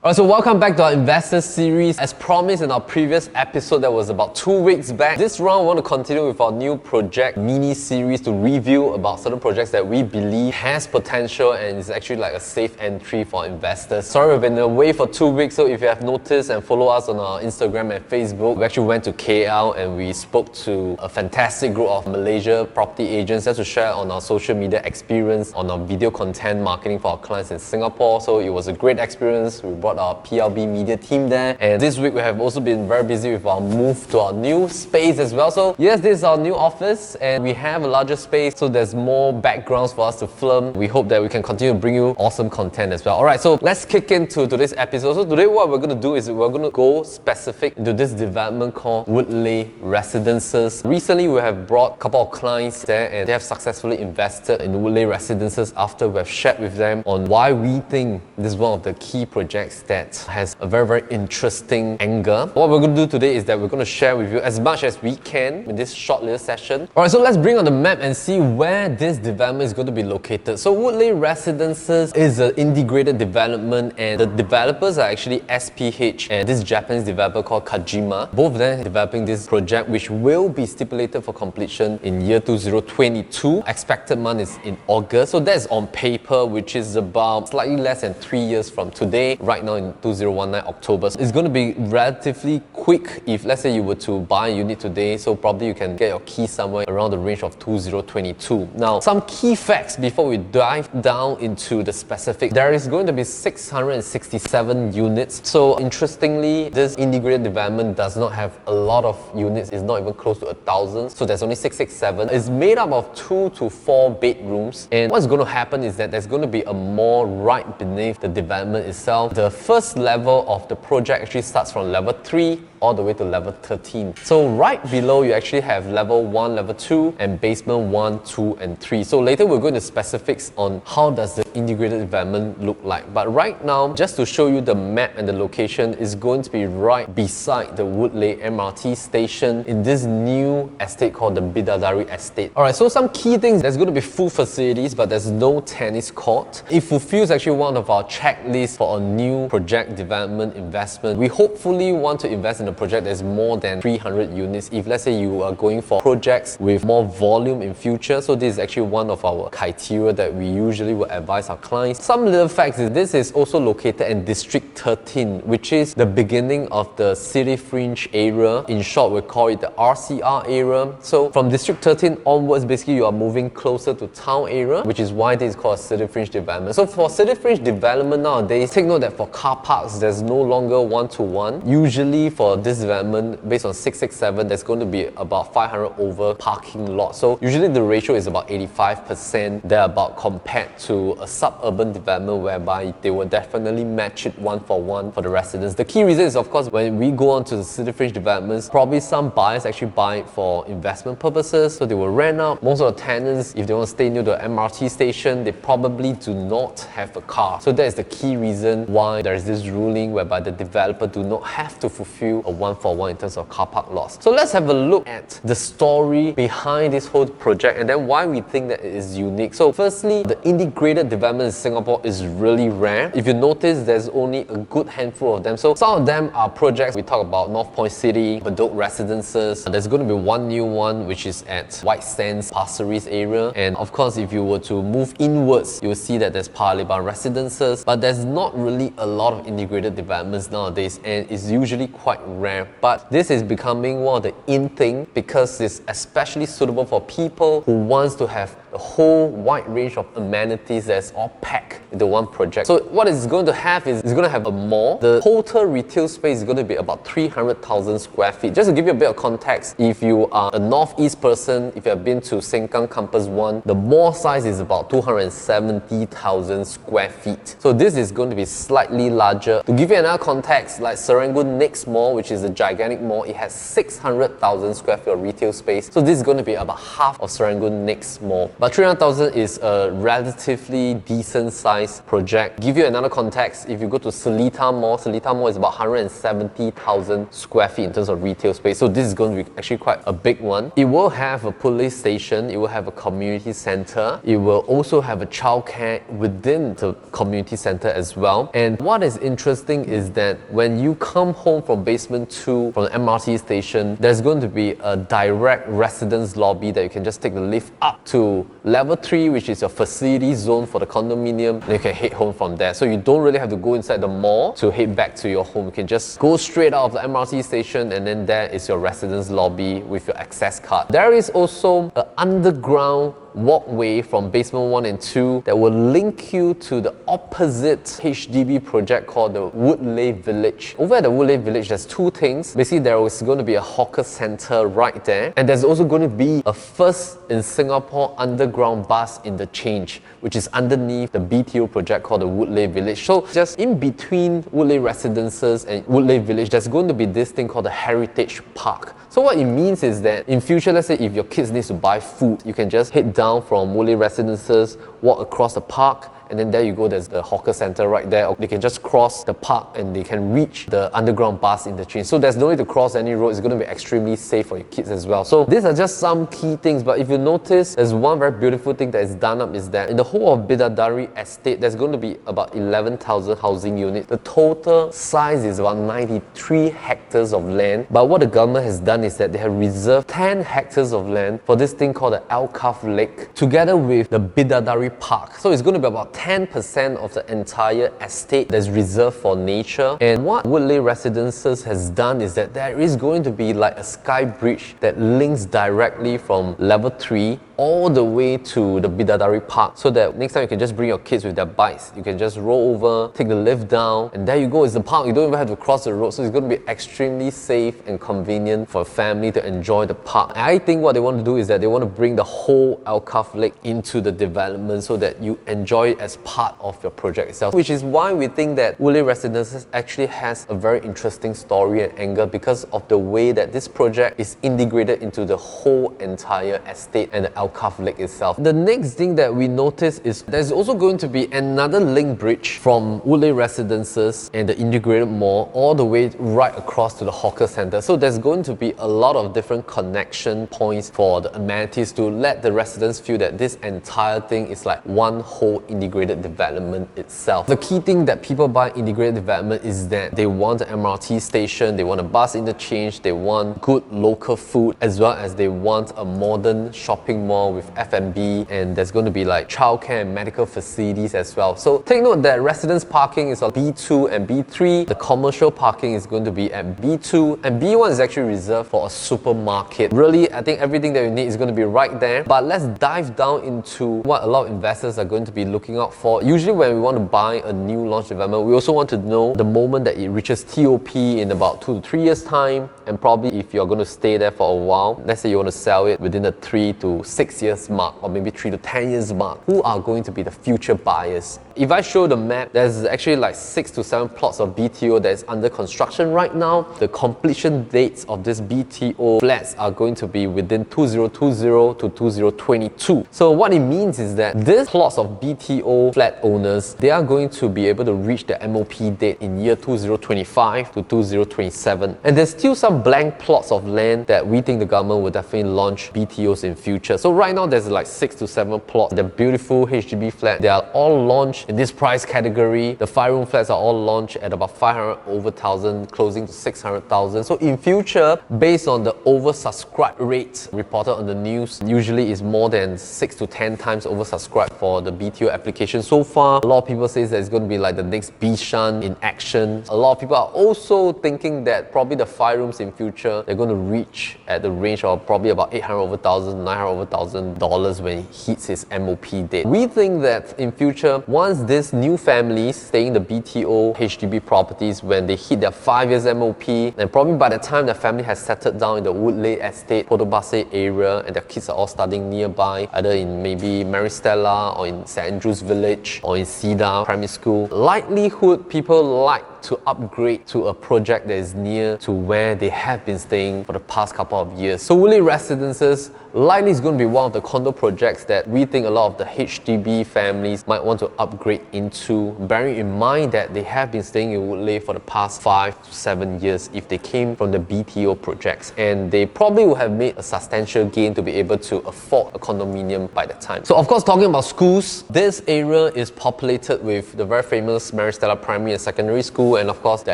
Alright, so welcome back to our Investors Series. As promised in our previous episode that was about 2 weeks back, this round we want to continue with our new project mini-series to review about certain projects that we believe has potential and is actually like a safe entry for investors. Sorry we've been away for 2 weeks, so if you have noticed and follow us on our Instagram and Facebook, we actually went to KL and we spoke to a fantastic group of Malaysia property agents just to share on our social media experience, on our video content marketing for our clients in Singapore. So it was a great experience. We brought our PLB media team there, and this week we have also been very busy with our move to our new space as well. So yes, this is our new office and we have a larger space, so there's more backgrounds for us to film. We hope that we can continue to bring you awesome content as well. Alright, so let's kick into today's episode. So today what we're going to do is we're going to go specific into this development called Woodleigh Residences. Recently we have brought a couple of clients there and they have successfully invested in Woodleigh Residences after we have shared with them on why we think this is one of the key projects that has a very interesting angle. What we're going to do today is that we're going to share with you as much as we can in this short little session. Alright, so let's bring on the map and see where this development is going to be located. So Woodleigh Residences is an integrated development and the developers are actually SPH and this Japanese developer called Kajima. Both of them are developing this project which will be stipulated for completion in year 2022. Expected month is in August. So that's on paper, which is about slightly less than 3 years from today. Right now in 2019 October. So it's going to be relatively quick if let's say you were to buy a unit today, so probably you can get your key somewhere around the range of 2022. Now, some key facts before we dive down into the specific. There is going to be 667 units. So interestingly, this integrated development does not have a lot of units. It's not even close to 1,000. So there's only 667. It's made up of 2 to 4 bedrooms. And what's going to happen is that there's going to be a mall right beneath the development itself. The first level of the project actually starts from level 3 all the way to level 13. So right below you actually have level 1, level 2 and basement 1, 2 and 3. So later we're going to specifics on how does the integrated development look like. But right now, just to show you the map and the location is going to be right beside the Woodleigh MRT station in this new estate called the Bidadari Estate. Alright, so some key things. There's going to be full facilities but there's no tennis court. It fulfills actually one of our checklists for a new project development investment. We hopefully want to invest in a project that's more than 300 units if let's say you are going for projects with more volume in future. So this is actually one of our criteria that we usually will advise our clients. Some little facts is this is also located in District 13, which is the beginning of the city fringe area. In short, we call it the RCR area. So from District 13 onwards, basically you are moving closer to town area, which is why this is called city fringe development. So for city fringe development nowadays, take note that for car parks, there's no longer one-to-one. Usually for this development, based on 667, there's going to be about 500 over parking lots. So usually the ratio is about 85% thereabout compared to a suburban development whereby they will definitely match it 1-for-1 for the residents. The key reason is of course when we go on to the city fringe developments, probably some buyers actually buy it for investment purposes. So they will rent out. Most of the tenants, if they want to stay near the MRT station, they probably do not have a car. So that is the key reason why there is this ruling whereby the developer do not have to fulfill a 1-for-1 in terms of car park lots. So let's have a look at the story behind this whole project and then why we think that it is unique. So firstly, the integrated development in Singapore is really rare. If you notice, there's only a good handful of them. So some of them are projects. We talk about North Point City, Bedok Residences. There's going to be one new one which is at White Sands, Pasir Ris area. And of course, if you were to move inwards, you'll see that there's Paya Lebar Residences. But there's not really a lot of integrated developments nowadays and it's usually quite rare. But this is becoming one of the in thing because it's especially suitable for people who wants to have a whole wide range of amenities that's all packed into one project. So what it's going to have is it's going to have a mall. The total retail space is going to be about 300,000 square feet. Just to give you a bit of context, if you are a northeast person, if you have been to Sengkang Campus 1, the mall size is about 270,000 square feet. So this is going to be slightly larger. To give you another context, like Serangoon Next Mall, which is a gigantic mall, it has 600,000 square feet of retail space. So this is going to be about half of Serangoon Next Mall. But 300,000 is a relatively decent size size project. Give you another context, if you go to Seletar Mall is about 170,000 square feet in terms of retail space. So this is going to be actually quite a big one. It will have a police station, it will have a community center, it will also have a childcare within the community center as well. And what is interesting is that when you come home from basement 2 from the MRT station, there's going to be a direct residence lobby that you can just take the lift up to level 3, which is your facility zone for the condominium, and you can head home from there. So you don't really have to go inside the mall to head back to your home. You can just go straight out of the MRT station, and then there is your residence lobby with your access card. There is also an underground walkway from basement 1 and 2 that will link you to the opposite HDB project called the Woodleigh Village. Over at the Woodleigh Village, there's two things. Basically, there is going to be a hawker center right there, and there's also going to be a first in Singapore underground bus interchange, which is underneath the BTO project called the Woodleigh Village. So just in between Woodleigh Residences and Woodleigh Village, there's going to be this thing called the Heritage Park. So what it means is that in future, let's say if your kids need to buy food, you can just head down from Woodleigh Residences, walk across the park, and then there you go, there's the hawker center right there. Or they can just cross the park and they can reach the underground bus interchange. So there's no need to cross any road. It's going to be extremely safe for your kids as well. So these are just some key things, but if you notice, there's one very beautiful thing that is done up is that in the whole of Bidadari estate, there's going to be about 11,000 housing units. The total size is about 93 hectares of land. But what the government has done is that they have reserved 10 hectares of land for this thing called the Alcove Lake, together with the Bidadari Park. So it's going to be about 10% of the entire estate that's reserved for nature. And what Woodleigh Residences has done is that there is going to be like a sky bridge that links directly from level 3 all the way to the Bidadari Park, so that next time you can just bring your kids with their bikes. You can just roll over, take the lift down, and there you go, it's the park. You don't even have to cross the road, so it's going to be extremely safe and convenient for a family to enjoy the park. I think what they want to do is that they want to bring the whole Alcove Lake into the development so that you enjoy it as part of your project itself, which is why we think that Woodleigh Residences actually has a very interesting story and angle because of the way that this project is integrated into the whole entire estate and the Alcove Lake itself. The next thing that we notice is there's also going to be another link bridge from Woodleigh Residences and the Integrated Mall all the way right across to the hawker center. So there's going to be a lot of different connection points for the amenities to let the residents feel that this entire thing is like one whole integrated development itself. The key thing that people buy integrated development is that they want an MRT station, they want a bus interchange, they want good local food, as well as they want a modern shopping mall with F&B, and there's going to be like childcare and medical facilities as well. So take note that residence parking is on B2 and B3. The commercial parking is going to be at B2, and B1 is actually reserved for a supermarket. Really, I think everything that you need is going to be right there. But let's dive down into what a lot of investors are going to be looking out for. Usually when we want to buy a new launch development, we also want to know the moment that it reaches TOP in about 2 to 3 years time, and probably if you're going to stay there for a while, let's say you want to sell it within the 3 to 6 years mark, or maybe 3 to 10 years mark, who are going to be the future buyers? If I show the map, there's actually like 6 to 7 plots of BTO that is under construction right now. The completion dates of this BTO flats are going to be within 2020 to 2022. So what it means is that these plots of BTO flat owners, they are going to be able to reach the MOP date in year 2025 to 2027. And there's still some blank plots of land that we think the government will definitely launch BTOs in future. So right now there's like 6 to 7 plots. They're beautiful HDB flats. They are all launched in this price category. The 5-room flats are all launched at about 500,000, closing to 600,000. So in future, based on the oversubscribe rate reported on the news, usually is more than 6 to 10 times oversubscribed for the BTO application so far. A lot of people say that it's going to be like the next Bishan in action. A lot of people are also thinking that probably the 5 rooms in future, they're going to reach at the range of probably about 800,000, 900,000 dollars when it hits its MOP date. We think that in future, once these new families staying the BTO HDB properties, when they hit their 5 years MOP, and probably by the time the family has settled down in the Woodleigh estate, Potobase area, and their kids are all studying nearby, either in maybe Maristella or in St. Andrew's Village or in Cedar Primary School, likelihood people like decide to upgrade to a project that is near to where they have been staying for the past couple of years. So Woodleigh Residences likely is going to be one of the condo projects that we think a lot of the HDB families might want to upgrade into, bearing in mind that they have been staying in Woodleigh for the past 5 to 7 years if they came from the BTO projects, and they probably would have made a substantial gain to be able to afford a condominium by that time. So of course, talking about schools, this area is populated with the very famous Mary Stella Primary and Secondary School, and of course the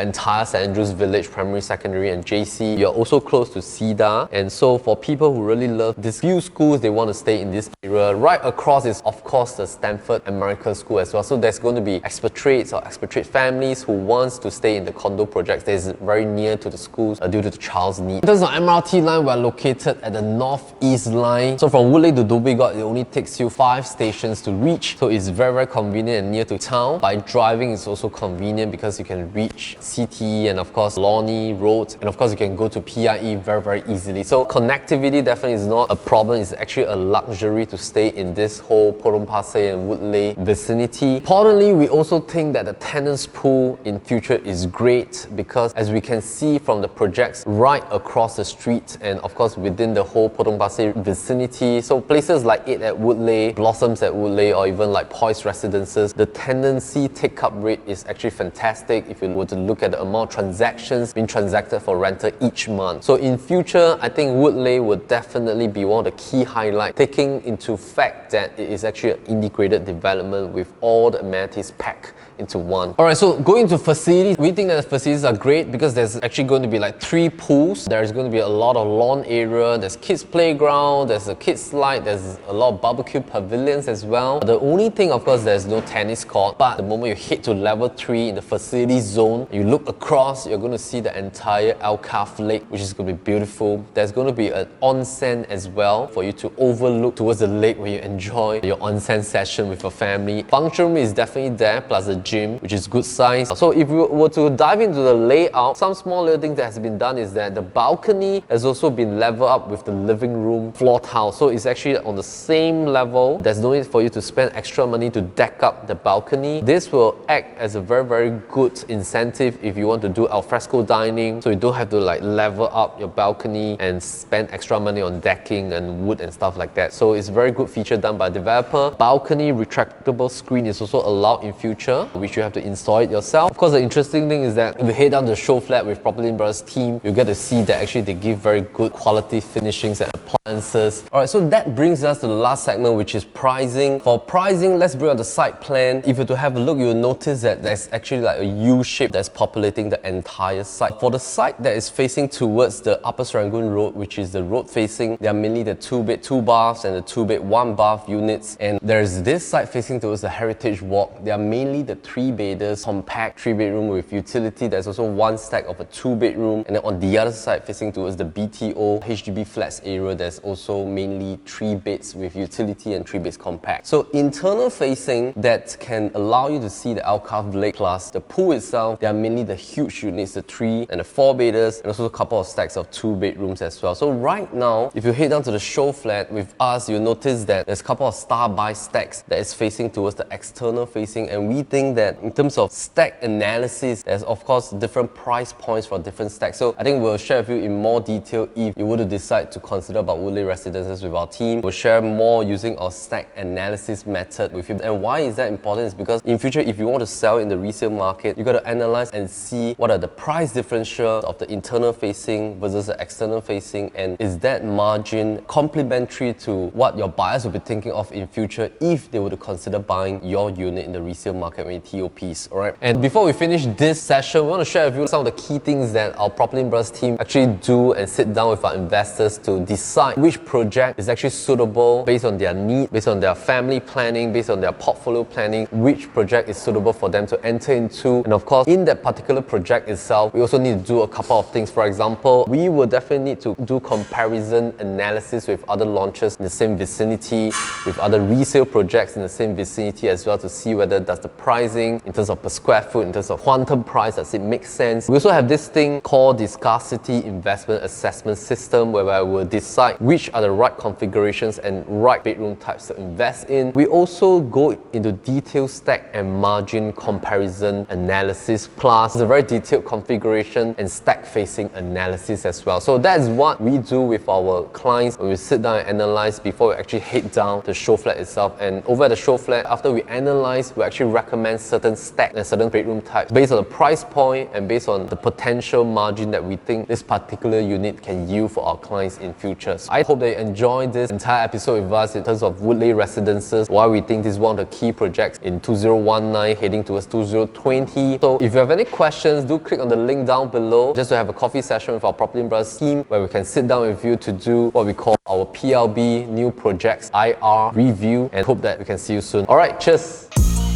entire St. Andrew's Village Primary, Secondary and JC. You're also close to CEDA, and so for people who really love these few schools, they want to stay in this area. Right across is of course the Stanford American School as well, so there's going to be expatriates or expatriate families who wants to stay in the condo projects that is very near to the schools due to the child's need. In terms of MRT line, we're located at the northeast line, so from Woodleigh to Dhoby Ghaut, it only takes you 5 stations to reach, so it's very convenient and near to town. By driving, it's also convenient because you can reach CTE and of course Lornie Road, and of course you can go to PIE very easily. So connectivity definitely is not a problem, it's actually a luxury to stay in this whole Potong Pasir and Woodleigh vicinity. Importantly, we also think that the tenants pool in future is great because as we can see from the projects right across the street and of course within the whole Potong Pasir vicinity, so places like 8 at Woodleigh, Blossoms at Woodleigh, or even like Poise Residences, the tenancy take-up rate is actually fantastic if you were to look at the amount of transactions being transacted for rental each month. So in future, I think Woodleigh would definitely be one of the key highlights, taking into fact that it is actually an integrated development with all the amenities packed into one. Alright, so going into facilities, we think that the facilities are great because there's actually going to be like 3 pools. There's going to be a lot of lawn area, there's kids playground, there's a kids slide, there's a lot of barbecue pavilions as well. The only thing, of course, there's no tennis court, but the moment you hit to level 3 in the facilities zone, you look across, you're going to see the entire Alcove Lake, which is going to be beautiful. There's going to be an onsen as well for you to overlook towards the lake when you enjoy your onsen session with your family. Function room is definitely there, plus a gym, which is good size. So if we were to dive into the layout, some small little things that has been done is that the balcony has also been leveled up with the living room floor tile. So it's actually on the same level. There's no need for you to spend extra money to deck up the balcony. This will act as a very good incentive if you want to do alfresco dining, so you don't have to like level up your balcony and spend extra money on decking and wood and stuff like that. So it's a very good feature done by developer. Balcony retractable screen is also allowed in future, which you have to install it yourself. Of course, the interesting thing is that if you head down the show flat with PropertyLimBrothers Team, you get to see that actually they give very good quality finishings and appliances. Alright, so that brings us to the last segment, which is pricing. For pricing, let's bring on the site plan. If you were to have a look, you'll notice that there's actually like a U shape that's populating the entire site. For the site that is facing towards the Upper Serangoon Road, which is the road facing, they are mainly the 2-bed 2-baths and the 2-bed 1-bath units. And there's this site facing towards the Heritage Walk. They are mainly the 3-bedders, compact 3-bedroom with utility. There's also one stack of a 2-bedroom, and then on the other side facing towards the BTO HDB flats area, there's also mainly 3 beds with utility and 3 beds compact. So internal facing, that can allow you to see the Alcove Lake, plus the pool itself. They are mainly the huge units, the 3 and the 4-bedders, and also a couple of stacks of 2 bedrooms as well. So right now, if you head down to the show flat with us, you'll notice that there's a couple of star buy stacks that is facing towards the external facing, and we think that in terms of stack analysis, there's of course different price points for different stacks. So I think we'll share with you in more detail if you were to decide to consider about Woodleigh Residences with our team. We'll share more using our stack analysis method with you. And why is that important is because in future, if you want to sell in the resale market, you got to analyze and see what are the price differential of the internal facing versus the external facing, and is that margin complementary to what your buyers will be thinking of in future if they were to consider buying your unit in the resale market when you TOPs, alright? And before we finish this session, we want to share with you some of the key things that our PropertyLimBrothers team actually do and sit down with our investors to decide which project is actually suitable based on their need, based on their family planning, based on their portfolio planning, which project is suitable for them to enter into. And of course, in that particular project itself, we also need to do a couple of things. For example, we will definitely need to do comparison analysis with other launches in the same vicinity, with other resale projects in the same vicinity as well, to see whether does the pricing in terms of per square foot, in terms of quantum price, does it make sense. We also have this thing called the Scarcity Investment Assessment System, whereby we'll decide which are the right configurations and right bedroom types to invest in. We also go into detailed stack and margin comparison analysis analysis, plus a very detailed configuration and stack facing analysis as well. So that is what we do with our clients when we sit down and analyze before we actually head down the show flat itself. And over at the show flat, after we analyze, we actually recommend certain stack and certain bedroom types based on the price point and based on the potential margin that we think this particular unit can yield for our clients in future. So I hope they enjoyed this entire episode with us in terms of Woodleigh Residences, why we think this is one of the key projects in 2019 heading towards 2020. So if you have any questions, do click on the link down below just to have a coffee session with our PropertyLimBrothers team where we can sit down with you to do what we call our PLB new projects IR review, and hope that we can see you soon. Alright, cheers!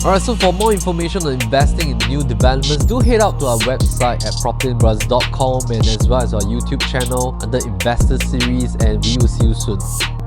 Alright, so for more information on investing in new developments, do head out to our website at PropertyLimBrothers.com and as well as our YouTube channel under Investors Series, and we will see you soon.